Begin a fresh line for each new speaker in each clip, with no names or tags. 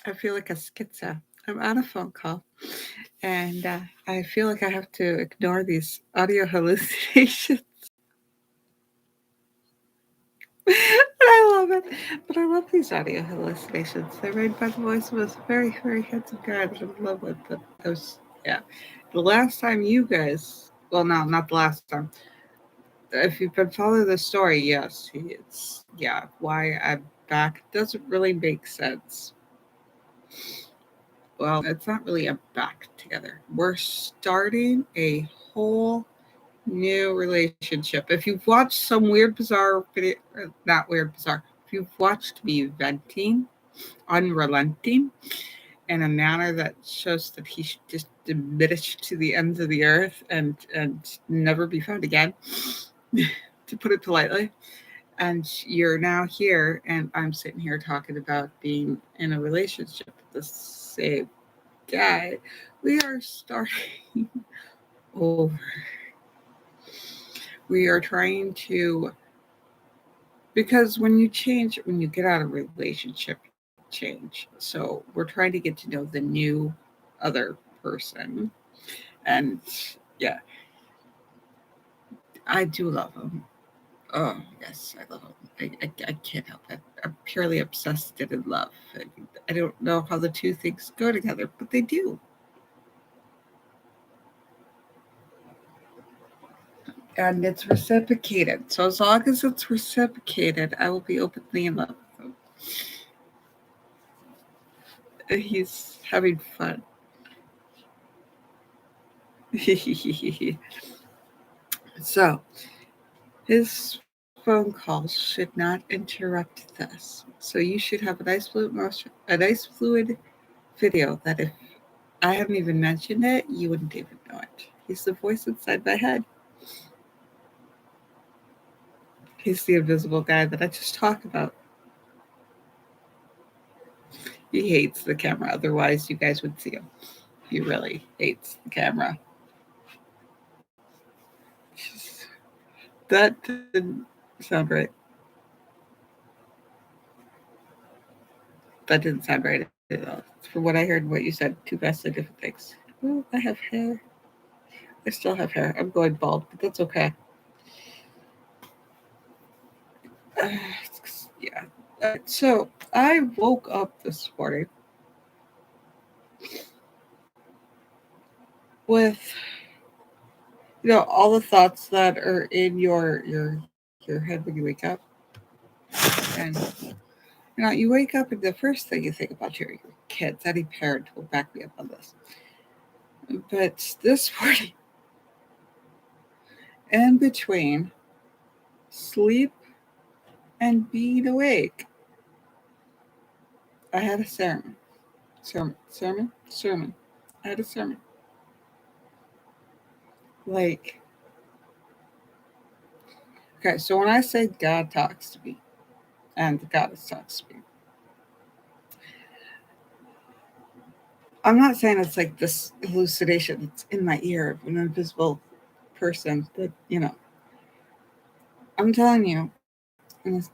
I feel like a schizo. I'm on a phone call, and I feel like I have to ignore these audio hallucinations. I love it. But I love these audio hallucinations. They're made by the voice of a very, very handsome guy that I'm in love with. But I was, yeah. The last time you guys, well, no, not the last time. If you've been following the story, yes, it's, yeah, why I'm back doesn't really make sense. Well, it's not really a back together. We're starting a whole new relationship. If you've watched some weird, bizarre video, not weird, bizarre, if you've watched me venting, unrelenting, in a manner that shows that he should just diminish to the ends of the earth and never be found again, to put it politely. And you're now here, and I'm sitting here talking about being in a relationship with the same guy. We are starting over. We are trying to, because when you change, when you get out of a relationship, you change. So we're trying to get to know the new other person. And yeah, I do love him. Oh, yes, I love him. I can't help it. I'm purely obsessed and in love. I don't know how the two things go together, but they do. And it's reciprocated. So as long as it's reciprocated, I will be openly in love with him. He's having fun. So his phone calls should not interrupt this. So you should have a nice fluid motion, a nice fluid video that if I hadn't even mentioned it, you wouldn't even know it. He's the voice inside my head. He's the invisible guy that I just talked about. He hates the camera, otherwise you guys would see him. He really hates the camera. That didn't sound right. That didn't sound right at all. From what I heard and what you said, two vastly different things. Oh, I have hair. I still have hair. I'm going bald, but that's okay. Uh, yeah. All right. So I woke up this morning with, all the thoughts that are in your head when you wake up, and you wake up and the first thing you think about your kids. Any parent will back me up on this. But this morning, in between sleep and being awake, I had a sermon. I had a sermon. Like, okay, so when I say God talks to me, and the goddess talks to me, I'm not saying it's like this hallucination that's in my ear of an invisible person that, I'm telling you, and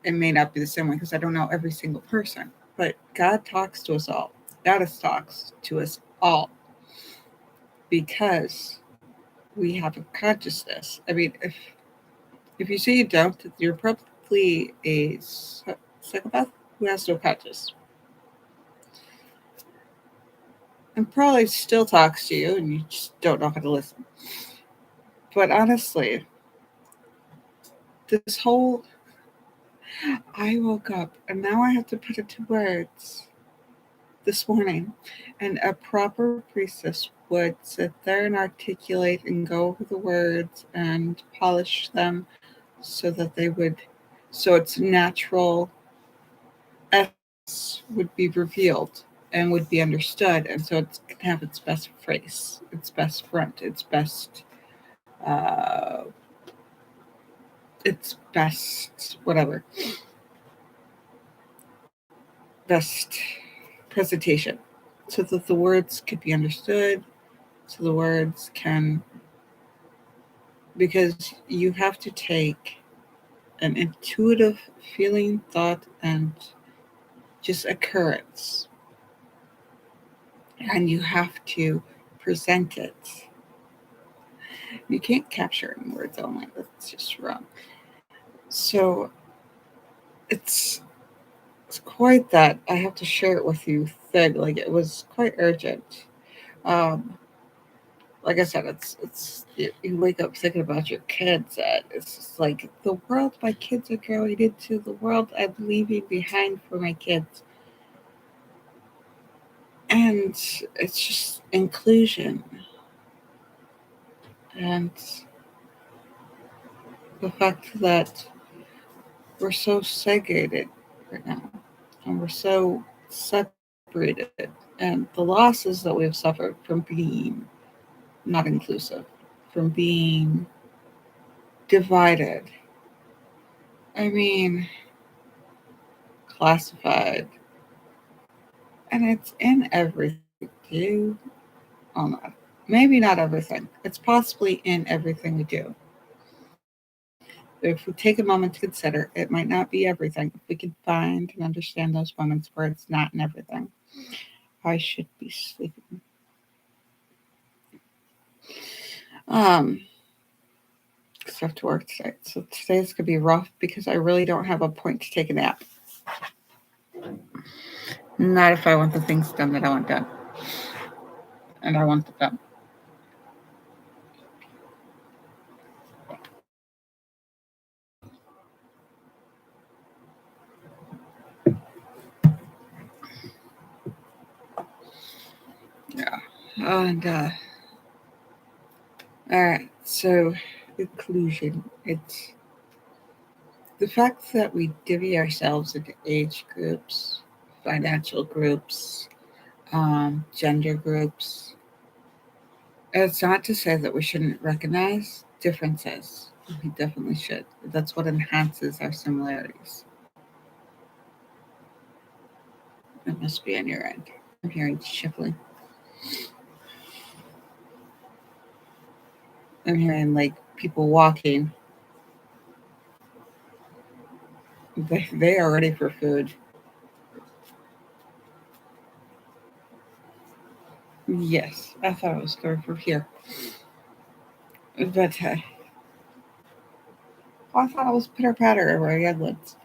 it may not be the same way because I don't know every single person, but God talks to us all. Goddess talks to us all because we have a consciousness. I mean, if you say you don't, you're probably a psychopath who has no conscience and probably still talks to you and you just don't know how to listen. But honestly, this whole, I woke up and now I have to put it to words this morning, and a proper priestess would sit there and articulate and go over the words and polish them so that they would, so its natural essence would be revealed and would be understood, and so it can have its best phrase, its best front, uh, its best whatever, best presentation, so that the words could be understood, so the words can, because you have to take an intuitive feeling, thought, and just occurrence. and you have to present it. You can't capture it in words only. That's just wrong. So it's quite that I have to share it with you. That like it was quite urgent. Um, like I said, you wake up thinking about your kids. And it's just like the world my kids are growing into, the world I'm leaving behind for my kids, and it's just inclusion and the fact that we're so segregated right now, and we're so separated, and the losses that we've suffered from being not inclusive, from being divided. I mean, classified, and it's in everything. Do well, not maybe not everything. It's possibly in everything we do. But if we take a moment to consider, it might not be everything. If we can find and understand those moments where it's not in everything, I should be sleeping. Um, Stuff to work today. So today's gonna be rough because I really don't have a point to take a nap. Not if I want the things done that I want done, and I want them done. Yeah. And all right. So inclusion. It's the fact that we divvy ourselves into age groups, financial groups, gender groups. It's not to say that we shouldn't recognize differences. We definitely should. That's what enhances our similarities. It must be on your end. I'm hearing shuffling. I'm hearing like people walking. They are ready for food. Yes, I thought it was coming from here. But I thought it was pitter patter over the ones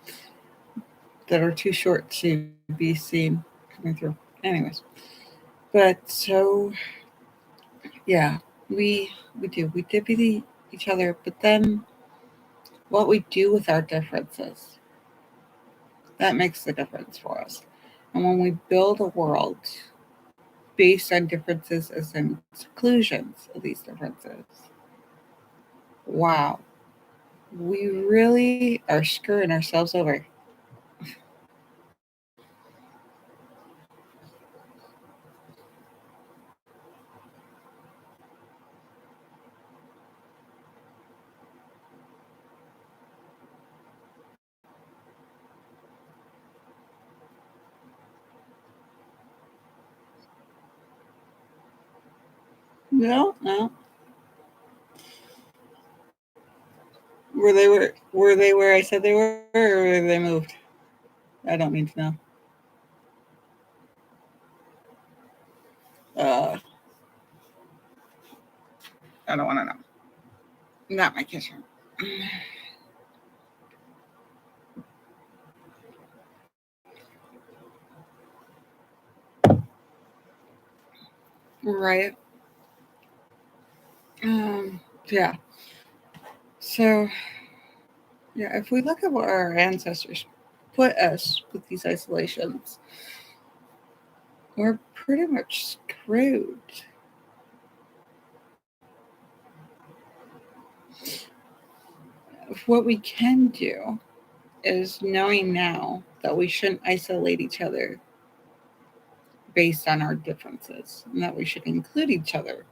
that are too short to be seen coming through. Anyways, but so yeah, we we deputy each other, but then what we do with our differences that makes the difference for us. And when we build a world based on differences as inclusions of these differences, wow, we really are screwing ourselves over. No, no. Were they where I said they were, or were they moved? I don't mean to know. Uh, I don't want to know. Not my kitchen. Right. Um, yeah. So yeah, if we look at what our ancestors put us with these isolations, we're pretty much screwed. What we can do is knowing now that we shouldn't isolate each other based on our differences, and that we should include each other,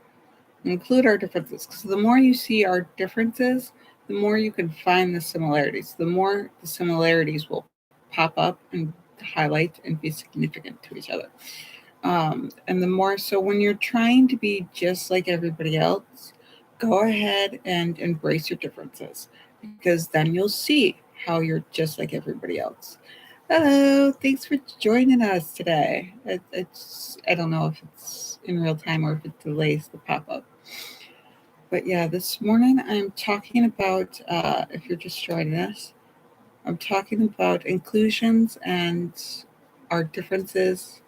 include our differences. Because the more you see our differences, the more you can find the similarities. The more the similarities will pop up and highlight and be significant to each other. And the more so when you're trying to be just like everybody else, go ahead and embrace your differences because then you'll see how you're just like everybody else. Hello, thanks for joining us today. I don't know if it's in real time or if it delays the pop up. But yeah, this morning I'm talking about, if you're just joining us, I'm talking about inclusions and our differences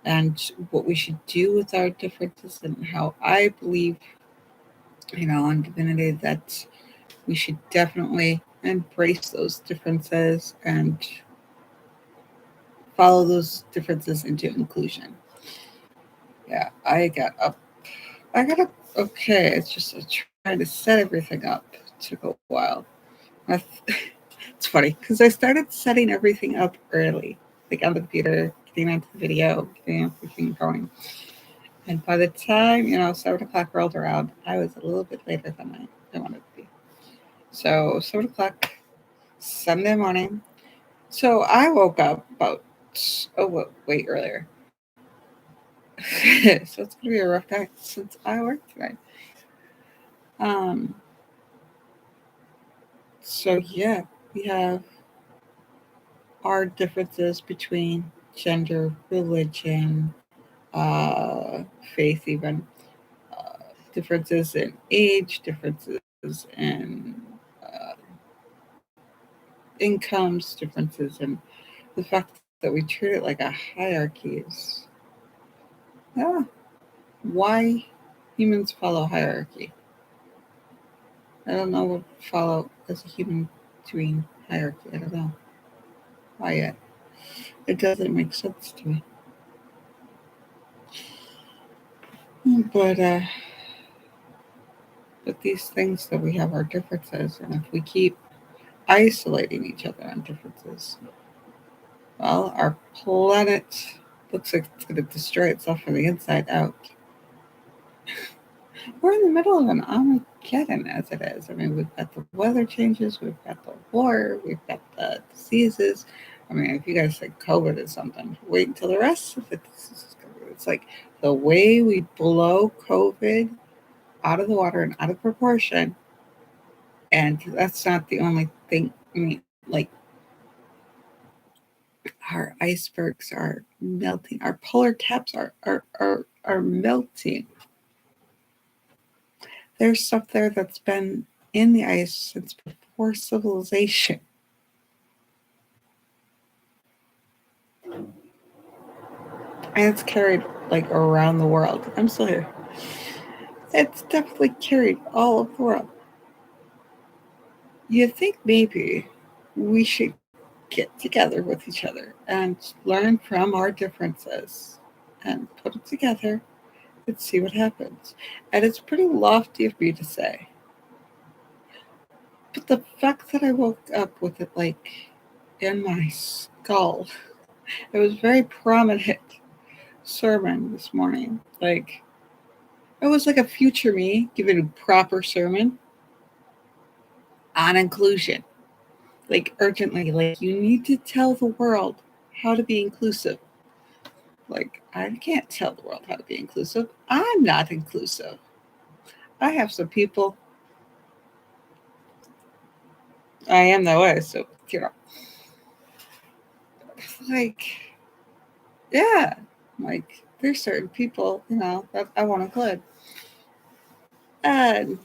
and what we should do with our differences and how I believe, in divinity that we should definitely embrace those differences and follow those differences into inclusion. Yeah, I got up okay. It's just trying to set everything up. It took a while. I It's funny because I started setting everything up early, like on the computer, getting onto the video, getting everything going. And by the time, 7 o'clock rolled around, I was a little bit later than I wanted to be. So 7 o'clock Sunday morning. So I woke up about, way earlier. So it's gonna be a rough day since I work today. Um. So yeah, we have our differences between gender, religion, faith, even differences in age, differences in uh, incomes, differences in the fact that we treat it like a hierarchy is, yeah, why humans follow hierarchy. I don't know what follow as a human doing hierarchy. I don't know why yet. It doesn't make sense to me. But these things that we have are differences, and if we keep isolating each other on differences, well, our planet looks like it's going to destroy itself from the inside out. We're in the middle of an Armageddon as it is. I mean, we've got the weather changes, we've got the war, we've got the diseases. I mean, if you guys think COVID is something, wait until the rest of the diseases come. It's like the way we blow COVID out of the water and out of proportion. And that's not the only thing. I mean, like our icebergs are melting, our polar caps are melting. There's stuff there that's been in the ice since before civilization. And it's carried like around the world. I'm still here. It's definitely carried all over the world. You think maybe we should get together with each other and learn from our differences and put it together and see what happens. And it's pretty lofty of me to say. But the fact that I woke up with it like in my skull, it was very prominent sermon this morning. Like it was like a future me giving a proper sermon on inclusion. Like urgently, like you need to tell the world how to be inclusive. Like I can't tell the world how to be inclusive. I'm not inclusive. I have some people I am that way, so you know, like yeah, like there's certain people, that I want to include, and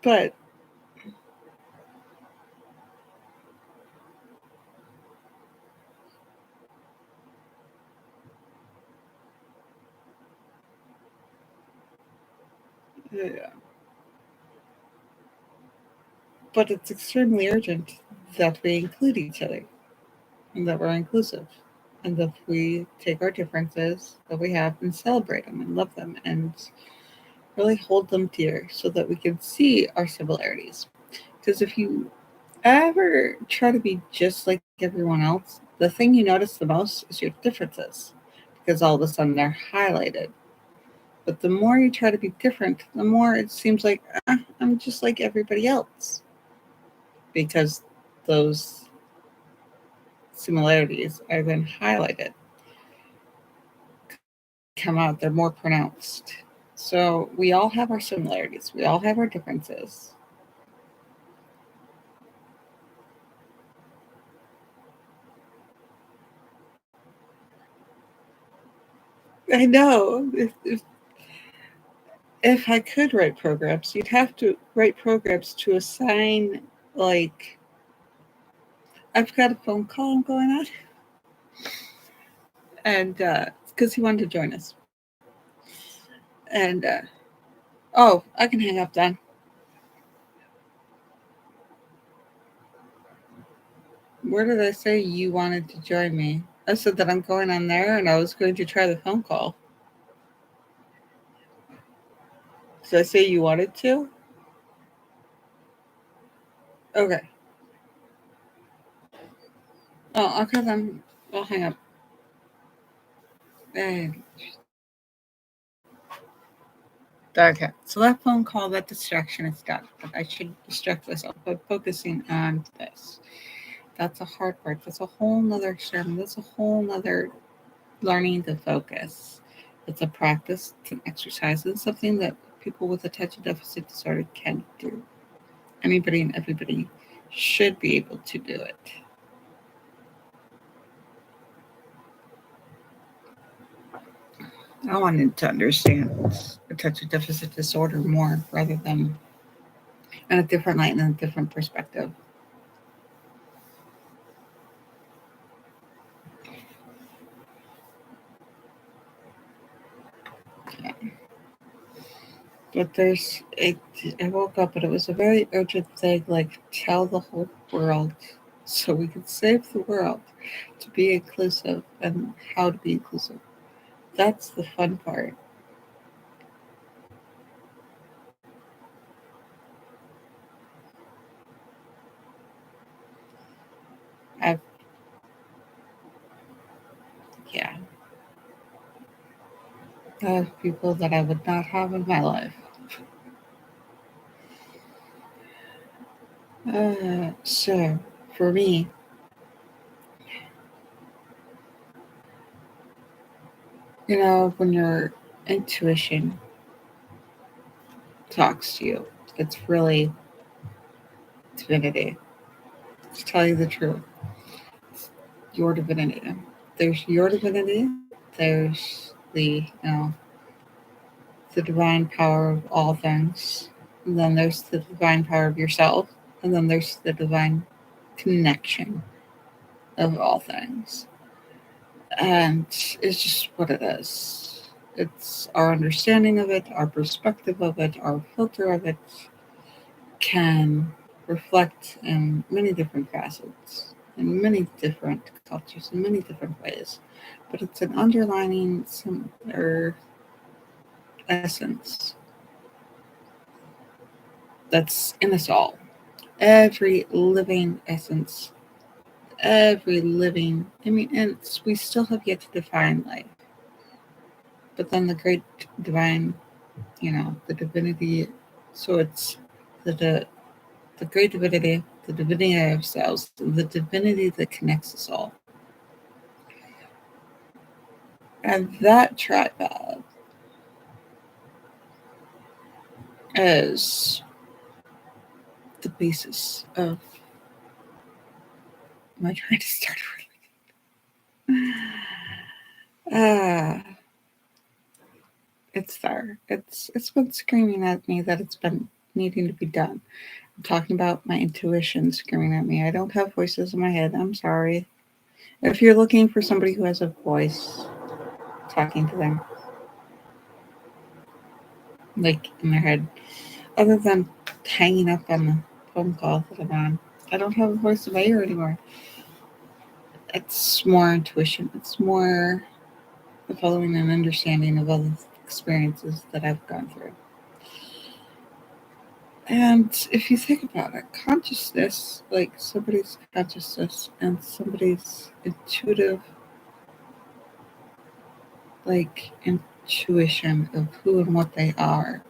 but yeah, but it's extremely urgent that we include each other and that we're inclusive and that we take our differences that we have and celebrate them and love them and really hold them dear so that we can see our similarities. Because if you ever try to be just like everyone else, the thing you notice the most is your differences because all of a sudden they're highlighted. But the more you try to be different, the more it seems like I'm just like everybody else because those similarities are then highlighted, come out, they're more pronounced. So we all have our similarities, we all have our differences. I know. If I could write programs, you'd have to write programs to assign, like, I've got a phone call going on, and because he wanted to join us, and oh, I can hang up then. Where did I say you wanted to join me? I said that I'm going on there, and I was going to try the phone call. Did I say you wanted to? Okay. Oh, okay then. I'll hang up. And okay. So that phone call, that distraction is done. But I should distract myself by focusing on this. That's a hard part. That's a whole nother experiment. That's a whole nother learning to focus. It's a practice, it's an exercise, it's something that people with attention deficit disorder can do. Anybody and everybody should be able to do it. I wanted to understand attention deficit disorder more rather than in a different light and a different perspective. Yeah. But I woke up and it was a very urgent thing, like tell the whole world so we can save the world, to be inclusive and how to be inclusive. That's the fun part. I've, yeah, I have people that I would not have in my life. So for me, when your intuition talks to you, it's really divinity. To tell you the truth, your divinity. There's your divinity. There's the divine power of all things. And then there's the divine power of yourself. And then there's the divine connection of all things. And it's just what it is. It's our understanding of it, our perspective of it, our filter of it can reflect in many different facets, in many different cultures, in many different ways. But it's an underlining or essence that's in us all. Every living essence, every living, and we still have yet to define life. But then the great divine, the divinity, so it's the great divinity, the divinity of ourselves, the divinity that connects us all. And that tripod is the basis of my trying to start Ah, it's there. It's been screaming at me that it's been needing to be done. I'm talking about my intuition screaming at me. I don't have voices in my head. I'm sorry. If you're looking for somebody who has a voice talking to them, like in their head, other than hanging up on the phone call that I'm on, I don't have a voice in my ear anymore. It's more intuition. It's more the following and understanding of all the experiences that I've gone through. And if you think about it, consciousness, like somebody's consciousness and somebody's intuitive, like intuition of who and what they are,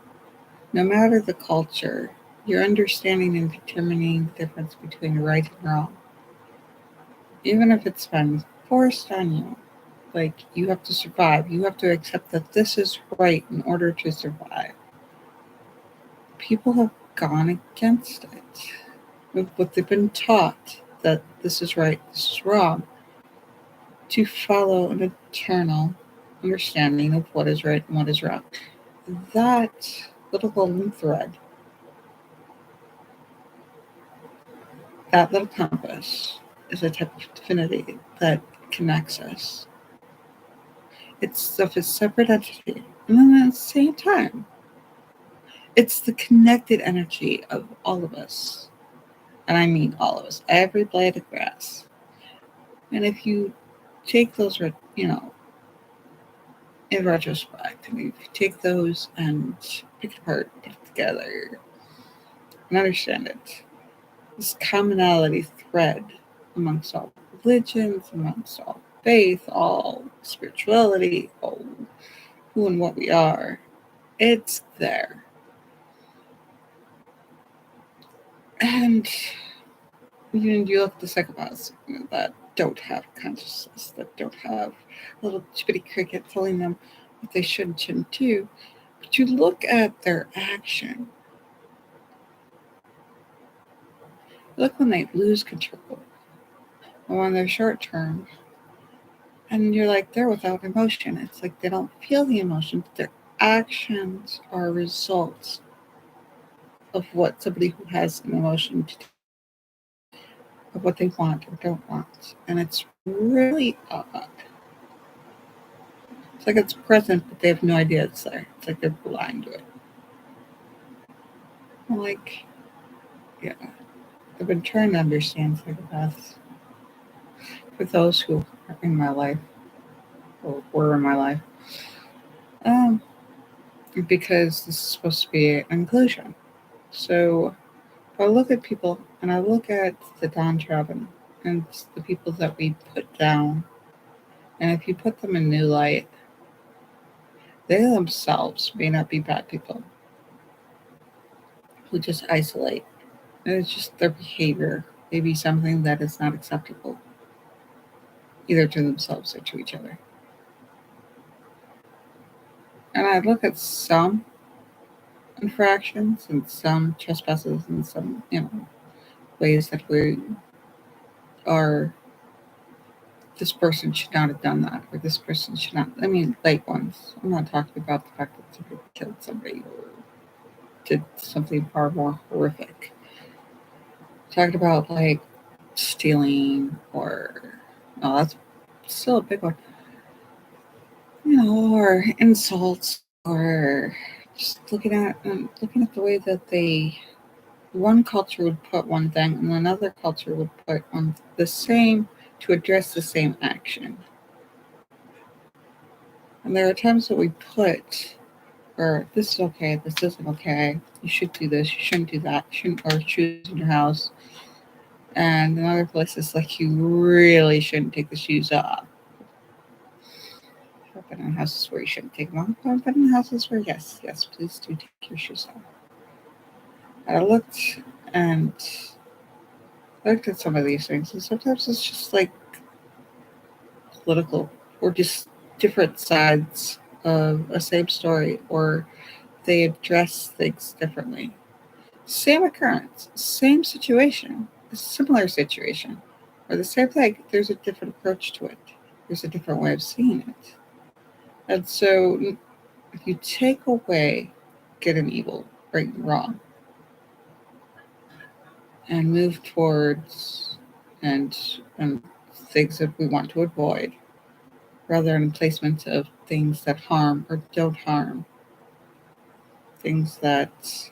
no matter the culture, you're understanding and determining the difference between right and wrong, even if it's been forced on you. Like, you have to survive. You have to accept that this is right in order to survive. People have gone against it with what they've been taught, that this is right, this is wrong, to follow an eternal understanding of what is right and what is wrong. That little golden thread, that little compass, is a type of divinity that connects us. It's of a separate entity. And then at the same time, it's the connected energy of all of us. And I mean all of us, every blade of grass. And if you take those, in retrospect, and if you take those and pick it apart, put it together, and understand it, this commonality thread amongst all religions, amongst all faith, all spirituality, all who and what we are, it's there. And you look at the psychopaths that don't have consciousness, that don't have a little bitty cricket telling them what they should and shouldn't do. But you look at their action, look when they lose control, or when they're short term, and you're like, they're without emotion. It's like they don't feel the emotion, but their actions are results of what somebody who has an emotion to do, of what they want or don't want. And it's really odd. It's like it's present, but they have no idea it's there. It's like they're blind to it. I'm like, yeah, I've been trying to understand psychopaths for those who are in my life or were in my life. Um, because this is supposed to be an inclusion. So if I look at people and I look at the downtrodden and the people that we put down, and if you put them in new light, they themselves may not be bad people who just isolate. And it's just their behavior may be something that is not acceptable, either to themselves or to each other. And I look at some infractions and some trespasses and some, ways that we are, this person should not have done that, or this person should not. I mean, light ones. I'm not talking about the fact that somebody killed somebody or did something far more horrific. I'm talking about like stealing or, no, that's still a big one, or insults, or just looking at the way that one culture would put one thing and another culture would put on the same to address the same action. And there are times that we put, or this is okay, this isn't okay, you should do this, you shouldn't do that, you shouldn't wear shoes in your house. And in other places, like, you really shouldn't take the shoes off. I've been in houses where you shouldn't take them off. I've been in houses where, yes, please do take your shoes off. And and I looked at some of these things, and sometimes it's just like political or just different sides of a same story, or they address things differently. Same occurrence, same situation, a similar situation, or the same thing. There's a different approach to it. There's a different way of seeing it. And so if you take away good and evil, right and wrong, and move towards and things that we want to avoid, rather than placement of things that harm or don't harm, things that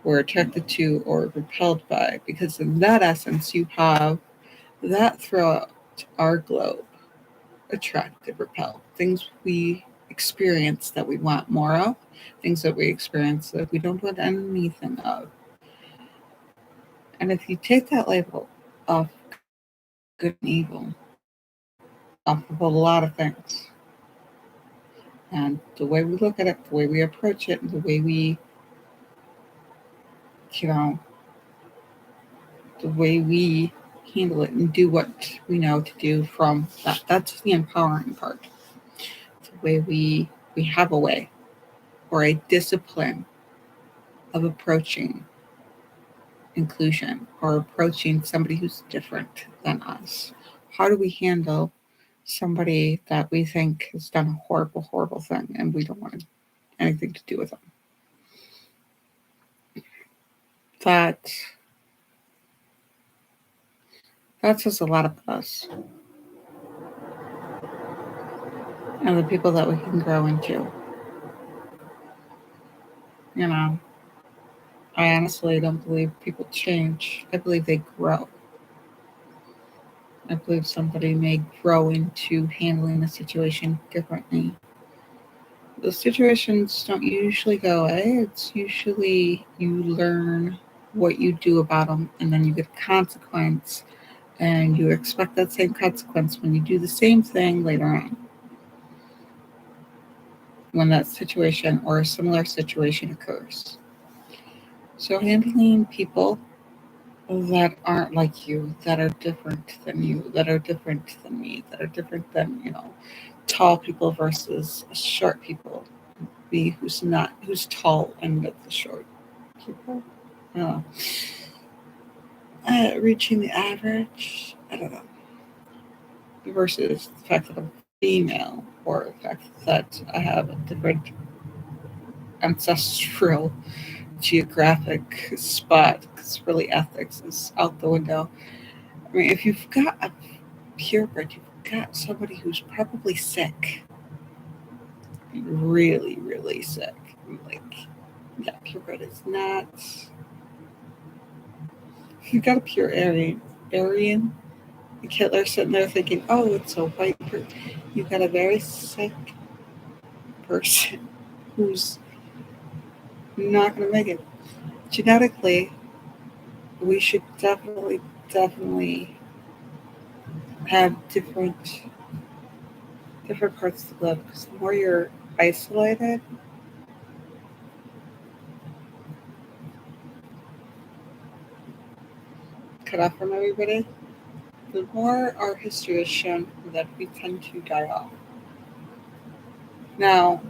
we're attracted to or repelled by, because in that essence you have that throughout our globe: attracted, repelled, things we experience that we want more of, things that we experience that we don't want anything of. And if you take that label off good and evil, off of a lot of things, and the way we look at it, the way we approach it, and the way we, you know, the way we handle it and do what we know to do from that. That's the empowering part. The way we have a way or a discipline of approaching inclusion or approaching somebody who's different than us. How do we handle somebody that we think has done a horrible, horrible thing and we don't want anything to do with them. That says a lot about us and the people that we can grow into. You know, I honestly don't believe people change. I believe they grow. I believe somebody may grow into handling a situation differently. The situations don't usually go away. It's usually you learn what you do about them, and then you get a consequence, and you expect that same consequence when you do the same thing later on. When that situation or a similar situation occurs. So, handling people that aren't like you, that are different than you, that are different than me, that are different than, tall people versus short people. Me who's tall and with the short people. Uh, Reaching the average, I don't know, versus the fact that I'm female or the fact that I have a different ancestral geographic spot, because really ethics is out the window. I mean, if you've got a purebred, you've got somebody who's probably sick, really, really sick. Like, yeah, purebred is not. If you've got a pure Aryan, like Hitler sitting there thinking, "Oh, it's a white person." You've got a very sick person who's not going to make it. Genetically, we should definitely have different parts of the globe, because the more you're isolated, cut off from everybody, the more our history has shown that we tend to die off. Now,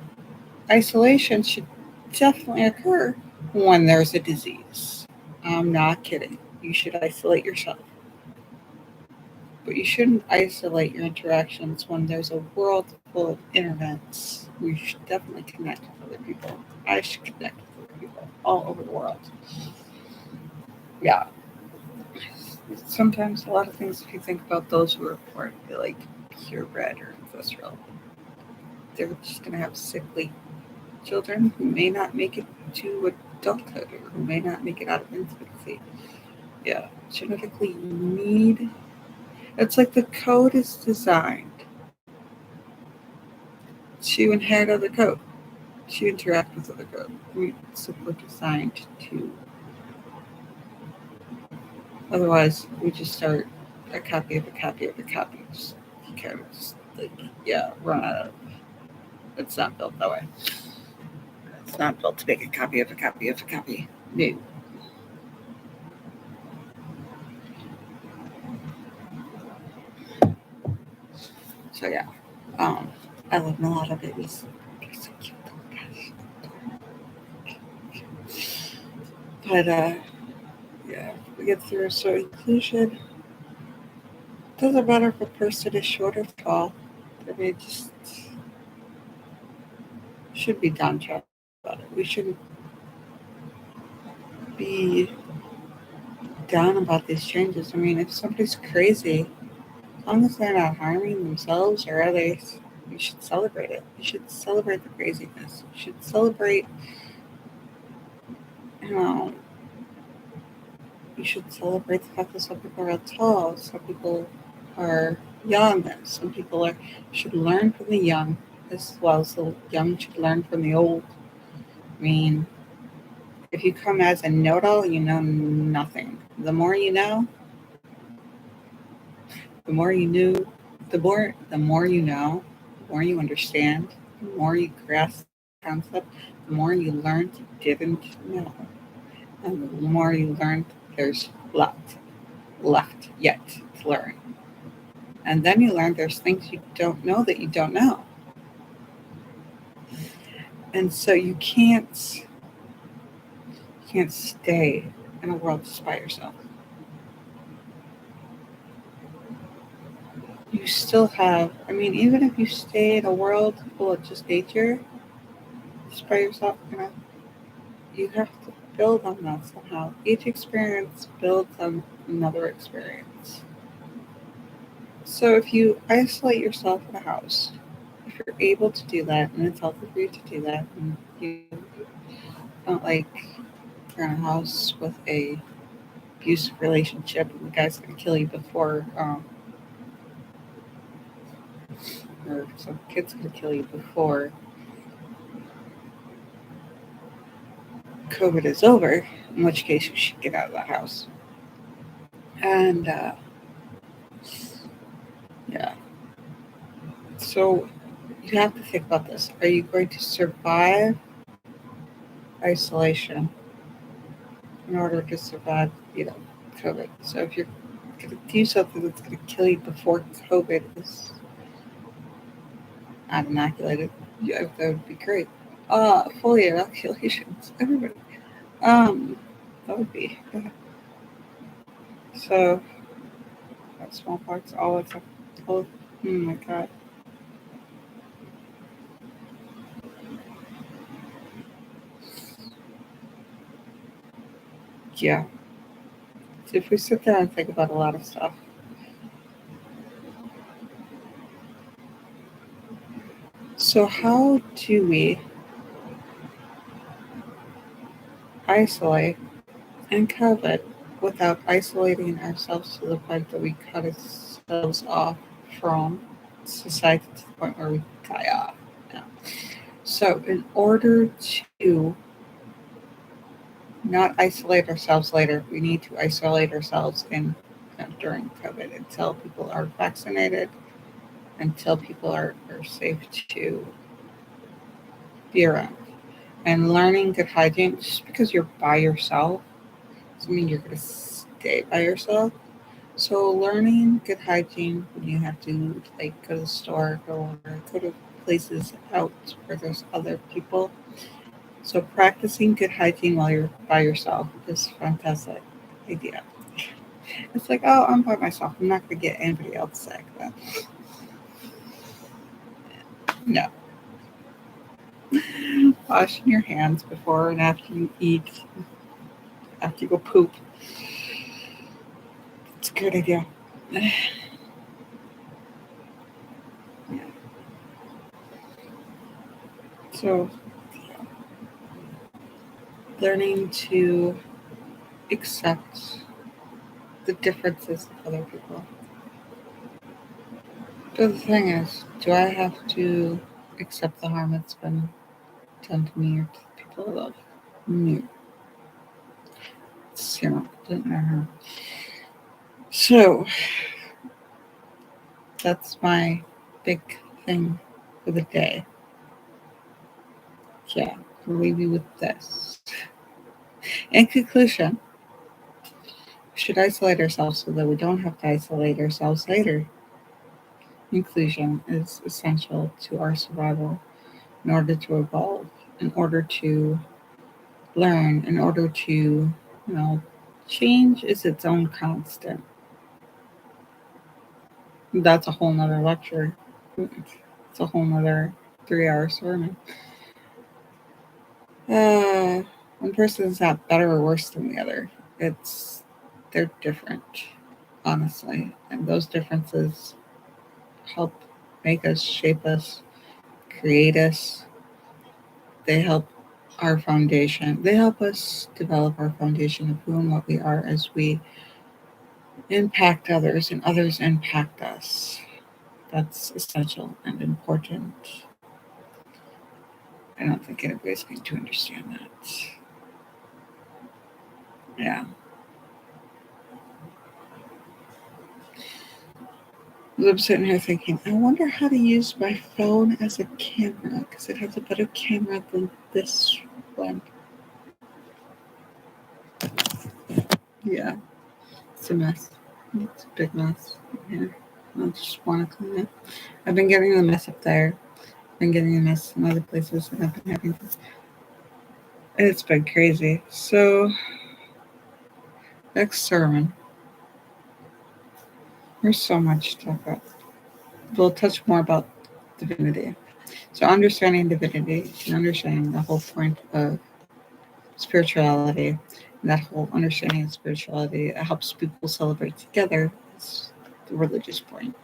isolation should definitely occur when there's a disease. I'm not kidding. You should isolate yourself. But you shouldn't isolate your interactions when there's a world full of internets. We should definitely connect with other people. I should connect with other people all over the world. Yeah. Sometimes a lot of things, if you think about those who are born like purebred or ancestral, they're just going to have sickly children who may not make it to adulthood or who may not make it out of infancy. Yeah, genetically you need. It's like the code is designed to inherit other code, to interact with other code. We're simply designed to. Otherwise, we just start a copy of a copy of a copy. Just kind of just like, yeah, run out of. It's not built that way. It's not built to make a copy of a copy of a copy. No. So yeah, um, I love a lot of babies. They're so cute. But yeah, we get through a certain conclusion. Doesn't matter if a person is short or tall. I mean, just should be downtrodden about it. We shouldn't be down about these changes. I mean, if somebody's crazy, as long as they're not harming themselves or others, you should celebrate it. You should celebrate the craziness. You should celebrate, you know, you should celebrate the fact that some people are tall, some people are young, some people should learn from the young as well as the young should learn from the old. I mean, if you come as a know-it-all, you know nothing. The more you know, the more you knew, the more you know, the more you understand, the more you grasp the concept, the more you learned you didn't know, and the more you learned there's left yet to learn. And then you learn there's things you don't know that you don't know. And so you can't stay in a world just by yourself. You you still have, I mean, even if you stay in a world full of just nature, just by yourself, you have to build on that somehow. Each experience builds on another experience. So if you isolate yourself in a house, if you're able to do that, and it's healthy for you to do that, and you don't like you're in a house with a abusive relationship and the guy's gonna kill you before, or some kid's gonna kill you before COVID is over, in which case you should get out of the house. And yeah, so you have to think about this. Are you going to survive isolation in order to survive, COVID? So if you're going to do something that's going to kill you before COVID is not inoculated, yeah, that would be great. Fully inoculations, everybody. That would be so. Smallpox, all except, oh my god. Yeah. So if we sit there and think about a lot of stuff, so how do we isolate and COVID without isolating ourselves to the point that we cut ourselves off from society to the point where we die off? Yeah. So, in order to not isolate ourselves later, we need to isolate ourselves during COVID until people are vaccinated, until people are safe to be around. And learning good hygiene, just because you're by yourself doesn't mean you're going to stay by yourself. So learning good hygiene when you have to like go to the store, go to places out where there's other people. So practicing good hygiene while you're by yourself is a fantastic idea. It's like, oh, I'm by myself. I'm not going to get anybody else sick. But no. Washing your hands before and after you eat, after you go poop. It's a good idea. So learning to accept the differences of other people. But the thing is, do I have to accept the harm that's been done to me or to the people I love? No. It's, doesn't matter. So that's my big thing for the day. Yeah, I'll leave you with this. In conclusion, we should isolate ourselves so that we don't have to isolate ourselves later. Inclusion is essential to our survival in order to evolve, in order to learn, in order to, change is its own constant. That's a whole nother lecture. It's a whole nother 3 hour sermon. One person is not better or worse than the other. They're different, honestly. And those differences help make us, shape us, create us. They help our foundation. They help us develop our foundation of who and what we are as we impact others and others impact us. That's essential and important. I don't think anybody's going to understand that. Yeah. I'm sitting here thinking, I wonder how to use my phone as a camera because it has a better camera than this one. Yeah, it's a mess. It's a big mess. Yeah, I just want to clean it. I've been getting the mess up there. I've been getting the mess in other places, and I've been having. It's been crazy. So next sermon. There's so much to talk about. we'll touch more about divinity. So understanding divinity and understanding the whole point of spirituality, and that whole understanding of spirituality that helps people celebrate together is the religious point.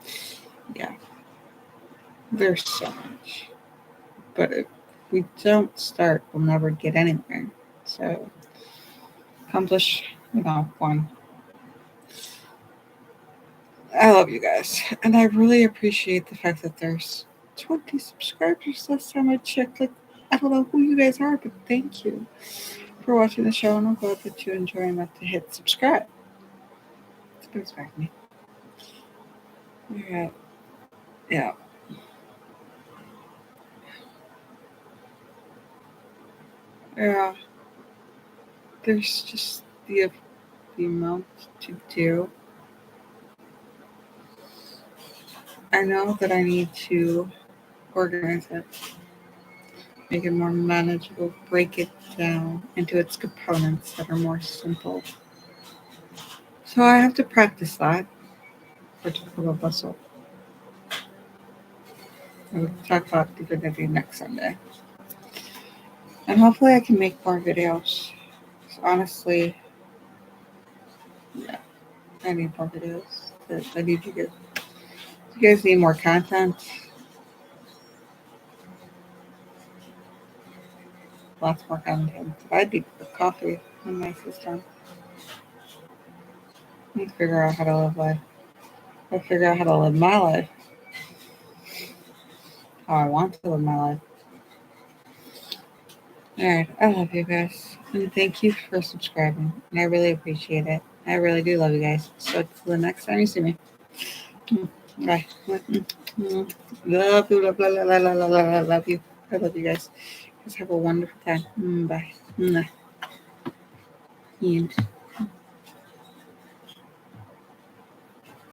Yeah, there's so much. But if we don't start, we'll never get anywhere. So accomplish, one. I love you guys, and I really appreciate the fact that there's 20 subscribers. Last time I checked, like, I don't know who you guys are, but thank you for watching the show, and I'm glad that you enjoy enough to hit subscribe. It's back me. Yeah, yeah, yeah. There's just the amount to do. I know that I need to organize it, make it more manageable, break it down into its components that are more simple. So I have to practice that. We're talking about bustle. We'll talk about divinity next Sunday. And hopefully I can make more videos. Honestly, yeah, I need more videos. I need you guys. You guys need more content. Lots more content. I need coffee in my system. I need to figure out how to live life. I figure out how to live my life. How I want to live my life. Alright, I love you guys. And thank you for subscribing. And I really appreciate it. I really do love you guys. So until the next time you see me. Bye. Love you, love you. I love you guys. Guys have a wonderful time. Bye.